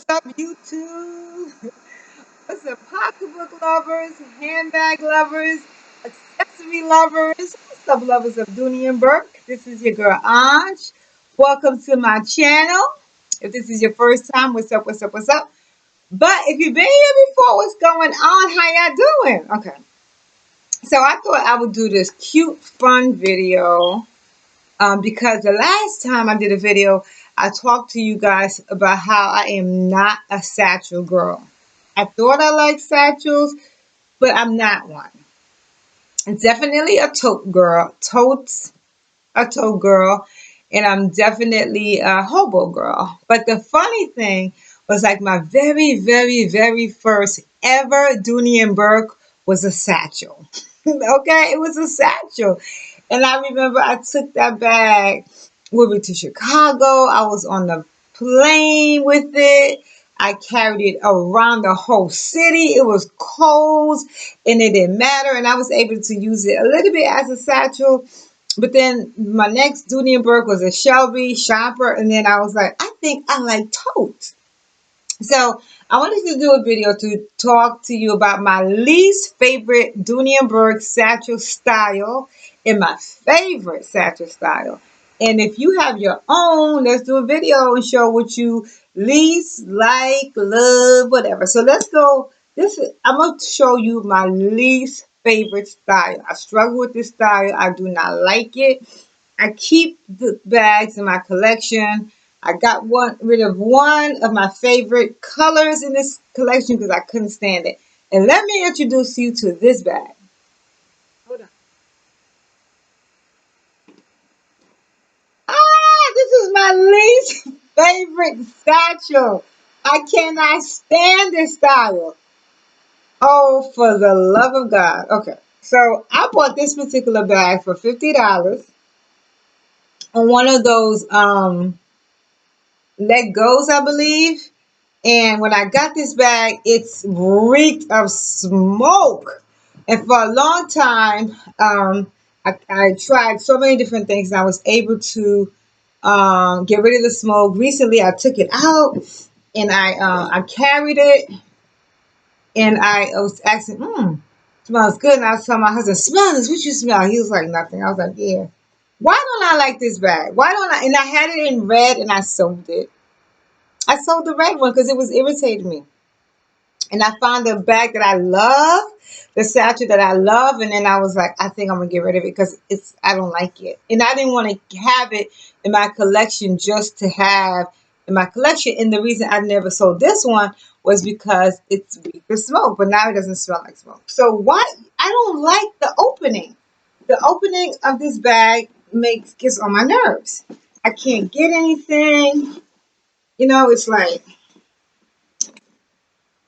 What's up, YouTube? What's up, pocketbook lovers, handbag lovers, accessory lovers? What's up, lovers of Dooney and Bourke? This is your girl Ange. Welcome to my channel. If this is your first time, what's up, what's up, what's up? But if you've been here before, what's going on? How y'all doing? Okay. So I thought I would do this cute, fun video because the last time I did a video, I talked to you guys about how I am not a satchel girl. I thought I liked satchels, but I'm not one. I'm definitely a tote girl, totes a tote girl, and I'm definitely a hobo girl. But the funny thing was like my very, very, very first ever Dooney and Bourke was a satchel. Okay, it was a satchel. And I remember I took that bag with me to Chicago. I was on the plane with it. I carried it around the whole city. It was cold and it didn't matter. And I was able to use it a little bit as a satchel. But then my next Dooney and Bourke was a Shelby shopper. And then I was like, I think I like totes. So I wanted to do a video to talk to you about my least favorite Dooney and Bourke satchel style and my favorite satchel style. And if you have your own, let's do a video and show what you least like, love, whatever. So let's go. I'm going to show you my least favorite style. I struggle with this style. I do not like it. I keep the bags in my collection. I got rid of one of my favorite colors in this collection because I couldn't stand it. And let me introduce you to this bag. Hold on. This is my least favorite satchel. I cannot stand this style. Oh, for the love of God. Okay. So I bought this particular bag for $50 on one of those let goes, I believe. And when I got this bag, it's reeked of smoke. And for a long time, I tried so many different things, and I was able to get rid of the smoke. Recently, I took it out, and I carried it, and I was asking, smells good. And I was telling my husband, smell this. What you smell? He was like, nothing. I was like, yeah. Why don't I like this bag? Why don't I? And I had it in red, and I sold it. I sold the red one because it was irritating me. And I found the bag that I love, the satchel that I love, and then I was like, I think I'm gonna get rid of it because I don't like it, and I didn't want to have it in my collection just to have in my collection. And the reason I never sold this one was because it's weak for smoke, but now it doesn't smell like smoke. So why I don't like the opening. The opening of this bag gets on my nerves. I can't get anything. It's like.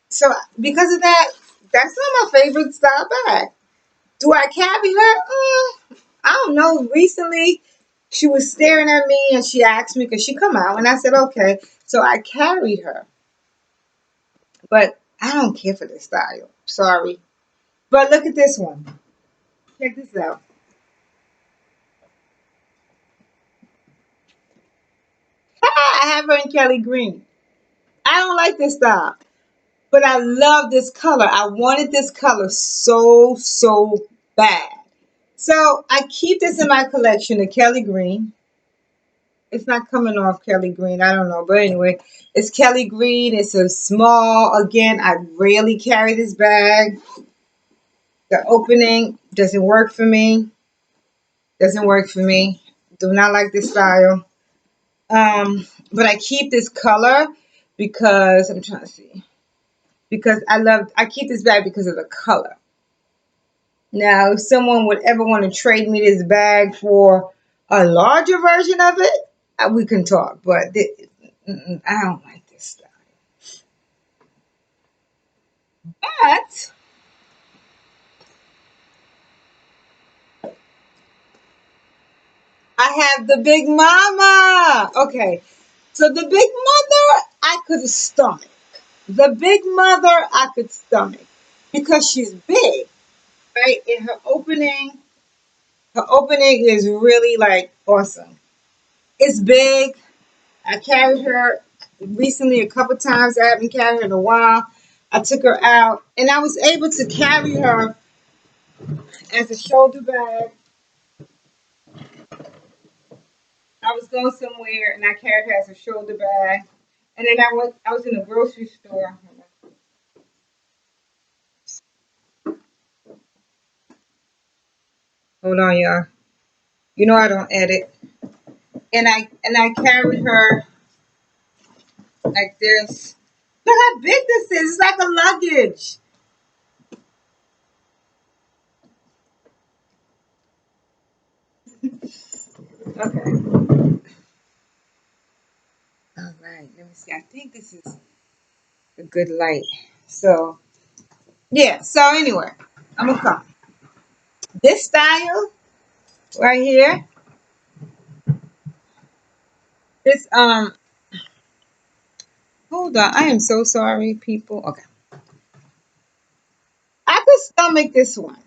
So because of that, that's not my favorite style bag. Do I carry her? I don't know. Recently, she was staring at me and she asked me, could she come out? And I said, okay. So I carried her. But I don't care for this style. Sorry. But look at this one. Check this out. I have her in Kelly Green. I don't like this style. But I love this color. I wanted this color so, so bad. So I keep this in my collection, the Kelly Green. It's not coming off Kelly Green. I don't know. But anyway, it's Kelly Green. It's a small. Again, I rarely carry this bag. The opening doesn't work for me. Doesn't work for me. Do not like this style. But I keep this color because I'm trying to see. Because I keep this bag because of the color. Now, if someone would ever want to trade me this bag for a larger version of it, we can talk. But I don't like this style. But I have the Big Mama. Okay, so the Big Mother I could stomach. The Big Mother I could stomach because she's big, right? And her opening is really like awesome. It's big. I carried her. recently a couple times. I haven't carried her in a while. I took her out, and I was able to carry her as a shoulder bag. I was going somewhere, and I carried her as a shoulder bag. And then I was in a grocery store. Hold on, y'all. You know I don't edit. And I carried her like this. Look how big this is. It's like a luggage. Okay. All right. Let me see. I think this is a good light. So yeah. So anyway, I'm gonna come. This style right here. This Hold on. I am so sorry, people. Okay. I could stomach this one.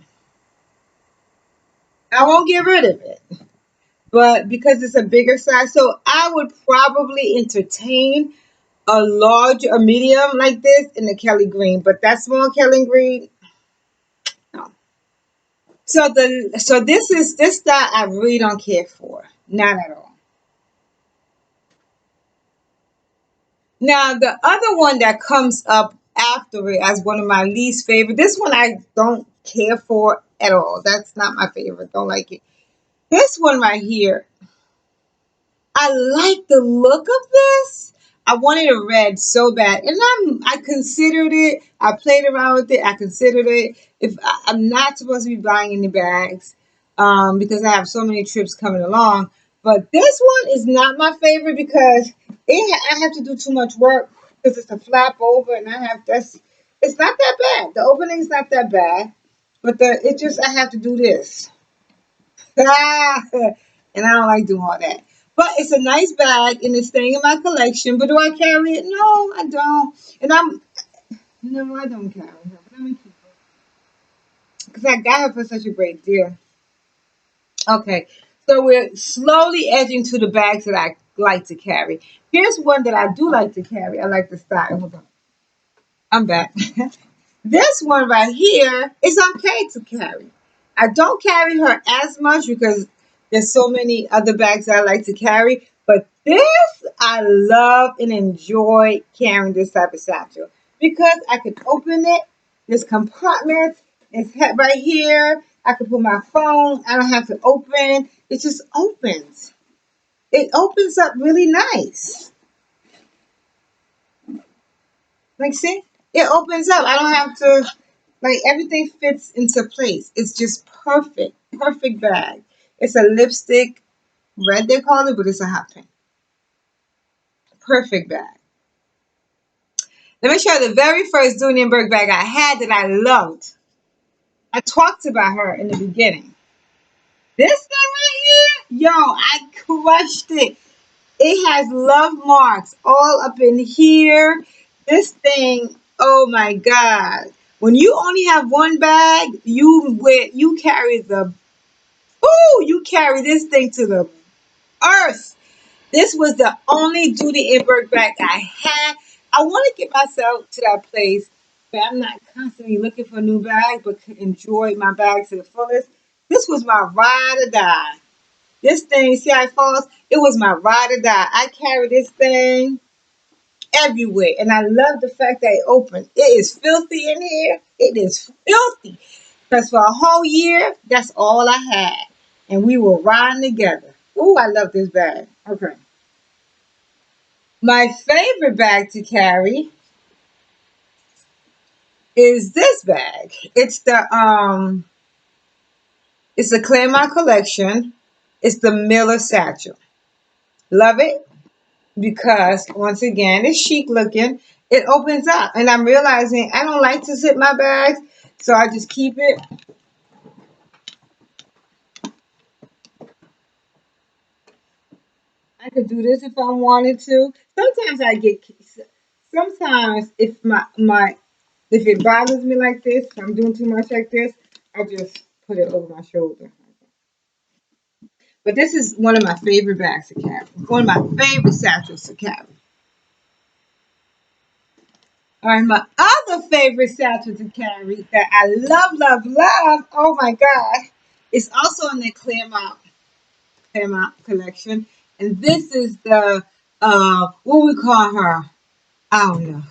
I won't get rid of it. But because it's a bigger size, so I would probably entertain a large or medium like this in the Kelly green, but that small Kelly green, no. So this style I really don't care for, not at all. Now the other one that comes up after it as one of my least favorite, this one I don't care for at all. That's not my favorite. Don't like it. This one right here, I like the look of this. I wanted a red so bad, and I considered it. I played around with it. I considered it. If I'm not supposed to be buying any bags, because I have so many trips coming along. But this one is not my favorite because I have to do too much work because it's a flap over, and I have that's. It's not that bad. The opening's not that bad, but it just I have to do this. And I don't like doing all that. But it's a nice bag and it's staying in my collection. But do I carry it? No, I don't. And no, I don't carry her. But let me keep her because I got her for such a great deal. Okay, so we're slowly edging to the bags that I like to carry. Here's one that I do like to carry. I like the style. Hold on. I'm back. This one right here is okay to carry. I don't carry her as much because there's so many other bags I like to carry. But this, I love and enjoy carrying this type of satchel because I can open it. There's compartments. It's right here. I can put my phone. I don't have to open. It just opens. It opens up really nice. Like, see, it opens up. I don't have to, like, everything fits into place. It's just perfect. Perfect bag. It's a lipstick red, they call it, but it's a hot pink. Perfect bag. Let me show you the very first Dooney and Bourke bag I had that I loved. I talked about her in the beginning. This thing right here, yo, I crushed it. It has love marks all up in here. This thing, oh my God. When you only have one bag, you carry you carry this thing to the earth. This was the only Dooney and Bourke bag I had. I want to get myself to that place where I'm not constantly looking for a new bag, but can enjoy my bags to the fullest. This was my ride or die. This thing, see how it falls? It was my ride or die. I carry this thing everywhere. And I love the fact that it opened. It is filthy in here. It is filthy. Because for a whole year, that's all I had. And we were riding together. Ooh, I love this bag. Okay. My favorite bag to carry is this bag. It's the Claremont collection. It's the Miller Satchel. Love it because once again it's chic looking. It opens up and I'm realizing I don't like to zip my bags, so I just keep it. I could do this if I wanted to. Sometimes if my if it bothers me like this, if I'm doing too much like this, I just put it over my shoulder. But this is one of my favorite bags to carry. One of my favorite satchels to carry. All right, my other favorite satchel to carry that I love, love, love. Oh my God! It's also in the Claremont collection, and this is the what we call her. I don't know.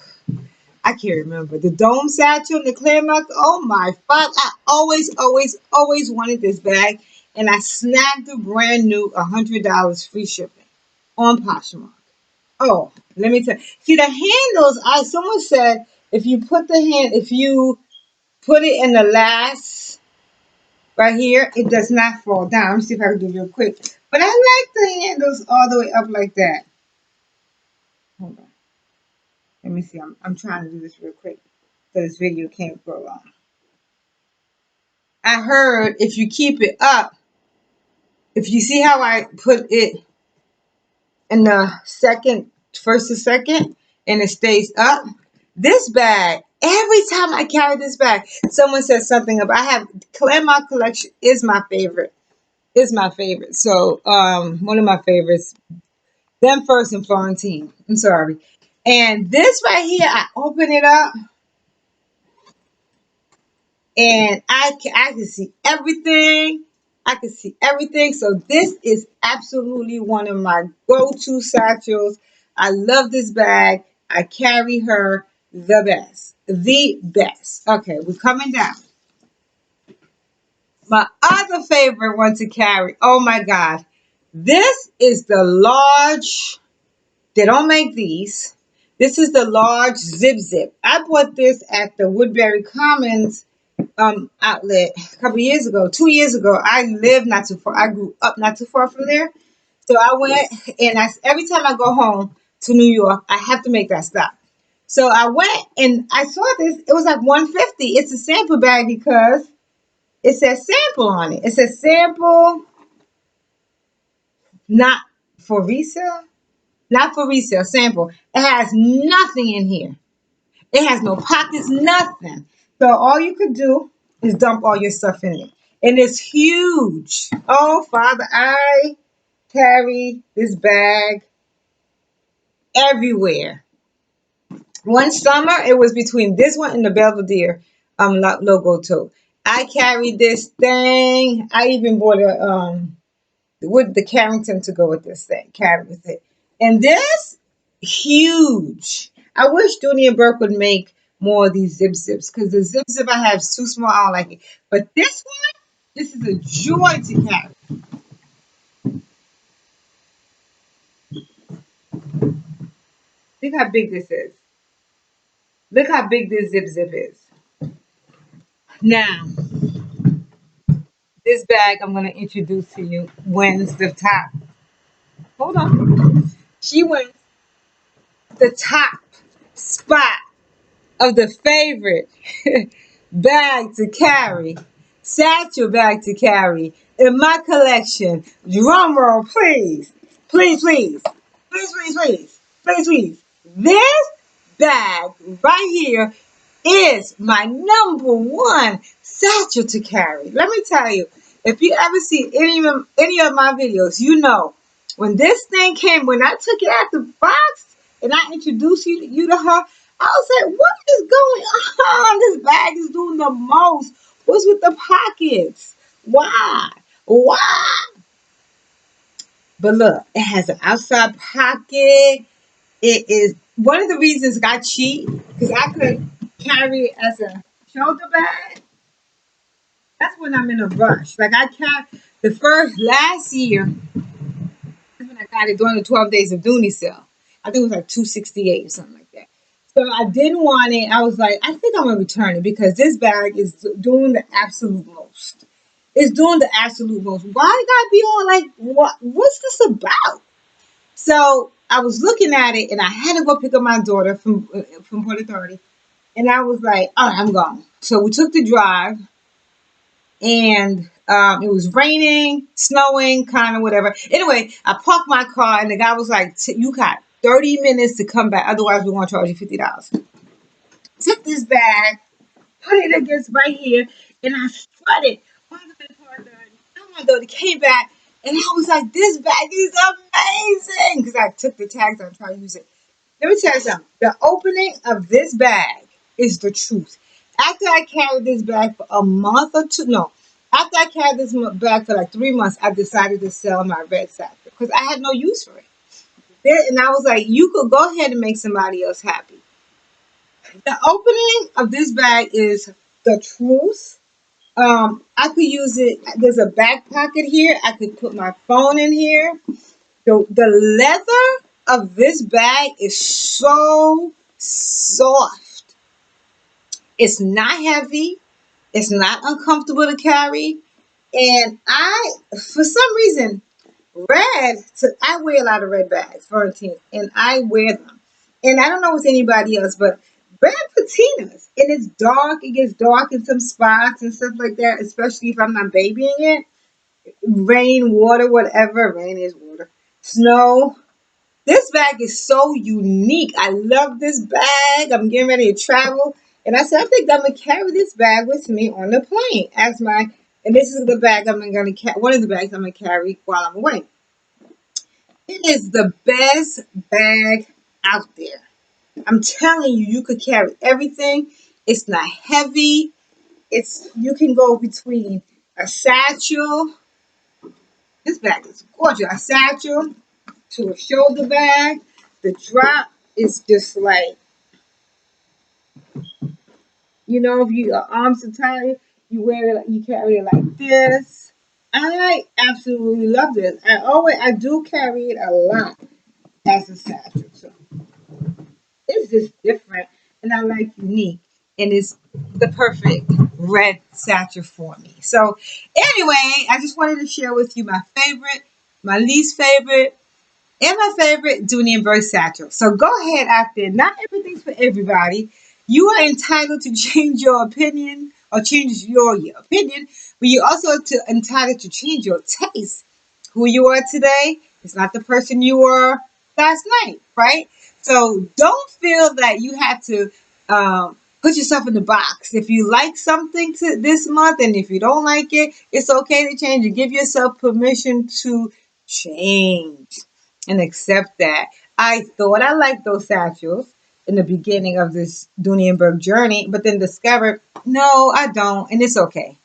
I can't remember the dome satchel, the Claremont. Oh my fuck! I always, always, always wanted this bag, and I snagged a brand new $100 free shipping on Poshmark. Oh, let me tell you. See the handles. Someone said if you put it in the last right here, it does not fall down. Let me see if I can do it real quick. But I like the handles all the way up like that. Hold on. Let me see. I'm trying to do this real quick so this video can't go long. I heard if you keep it up, if you see how I put it in the first to second, and it stays up. This bag, every time I carry this bag, someone says something about. I have Claremont collection is my favorite. Is my favorite. So one of my favorites. Them first and Florentine. I'm sorry. And this right here, I open it up and I can see everything. I can see everything. So this is absolutely one of my go-to satchels. I love this bag. I carry her the best. The best. Okay, we're coming down. My other favorite one to carry. Oh my God. This is the large. They don't make these. This is the large zip zip. I bought this at the Woodbury Commons outlet a couple years ago, 2 years ago. I lived not too far. I grew up not too far from there. So I went and every time I go home to New York, I have to make that stop. So I went and I saw this. It was like 150. It's a sample bag because it says sample on it. It says sample, not for resale. Not for resale, sample. It has nothing in here. It has no pockets, nothing. So all you could do is dump all your stuff in it. And it's huge. Oh, Father, I carry this bag everywhere. One summer, it was between this one and the Belvedere logo too. I carried this thing. I even bought a with the Carrington to go with this thing, carry with it. And this huge. I wish Dooney and Bourke would make more of these zip zips because the zip zip I have is too small. I don't like it. But this one, this is a joy to carry. Look how big this is. Look how big this zip zip is. Now, this bag I'm going to introduce to you wins the top. Hold on. She wins the top spot of the favorite bag to carry, satchel bag to carry in my collection. Drum roll, please. Please, please. Please, please, please. Please, please. This bag right here is my number one satchel to carry. Let me tell you, if you ever see any of my videos, you know when this thing came, when I took it out the box and I introduced you to her, I was like, what is going on? This bag is doing the most. What's with the pockets? Why? Why? But look, it has an outside pocket. It is one of the reasons I cheat because I could carry it as a shoulder bag. That's when I'm in a rush. Like I can't. The first last year is when I got it during the 12 days of Dooney sale. I think it was like 268 or something like that. So I didn't want it. I was like, I think I'm gonna return it because this bag is doing the absolute most. It's doing the absolute most. Why it gotta be all like what? What's this about? So I was looking at it, and I had to go pick up my daughter from Port Authority, and I was like, all right, I'm going. So we took the drive, and it was raining, snowing, kind of whatever. Anyway, I parked my car, and the guy was like, "You got 30 minutes to come back, otherwise we're gonna charge you $50." Took this bag, put it against right here, and I strutted. Oh my God, it came back, and I was like, "This bag is amazing!" Because I took the tags, I tried to use it. Let me tell you something. The opening of this bag is the truth. After I carried this bag for a month or two, no, after I carried this bag for like 3 months, I decided to sell my red satchel because I had no use for it. And I was like, you could go ahead and make somebody else happy. The opening of this bag is the truth. I could use it. There's a back pocket here. I could put my phone in here. The leather of this bag is so soft. It's not heavy. It's not uncomfortable to carry. And for some reason, red. So I wear a lot of red bags, Florentine, and I wear them. And I don't know with anybody else, but red patinas. And it's dark. It gets dark in some spots and stuff like that. Especially if I'm not babying it. Rain, water, whatever. Rain is water. Snow. This bag is so unique. I love this bag. I'm getting ready to travel. And I said, I think I'm going to carry this bag with me on the plane as and this is the bag I'm going to carry, one of the bags I'm going to carry while I'm away. It is the best bag out there. I'm telling you, you could carry everything. It's not heavy. You can go between a satchel. This bag is gorgeous. A satchel to a shoulder bag. The drop is just like, if your arms are tired, you wear it, you carry it like this. I absolutely love this. I do carry it a lot as a satchel. So it's just different, and I like unique, and it's the perfect red satchel for me. So anyway, I just wanted to share with you my favorite, my least favorite, and my favorite Dooney and Bourke satchel. So go ahead out there. Not everything's for everybody. You are entitled to change your opinion or change your opinion, but you also entitled to change your taste. Who you are today is not the person you were last night, right? So don't feel that you have to put yourself in the box. If you like something this month and if you don't like it, it's okay to change it. Give yourself permission to change and accept that. I thought I liked those satchels in the beginning of this Dooney and Bourke journey, but then discovered, no, I don't, and it's okay.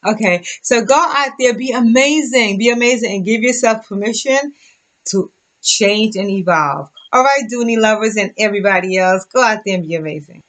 Okay, so go out there, be amazing, and give yourself permission to change and evolve. All right, Dooney lovers and everybody else, go out there and be amazing.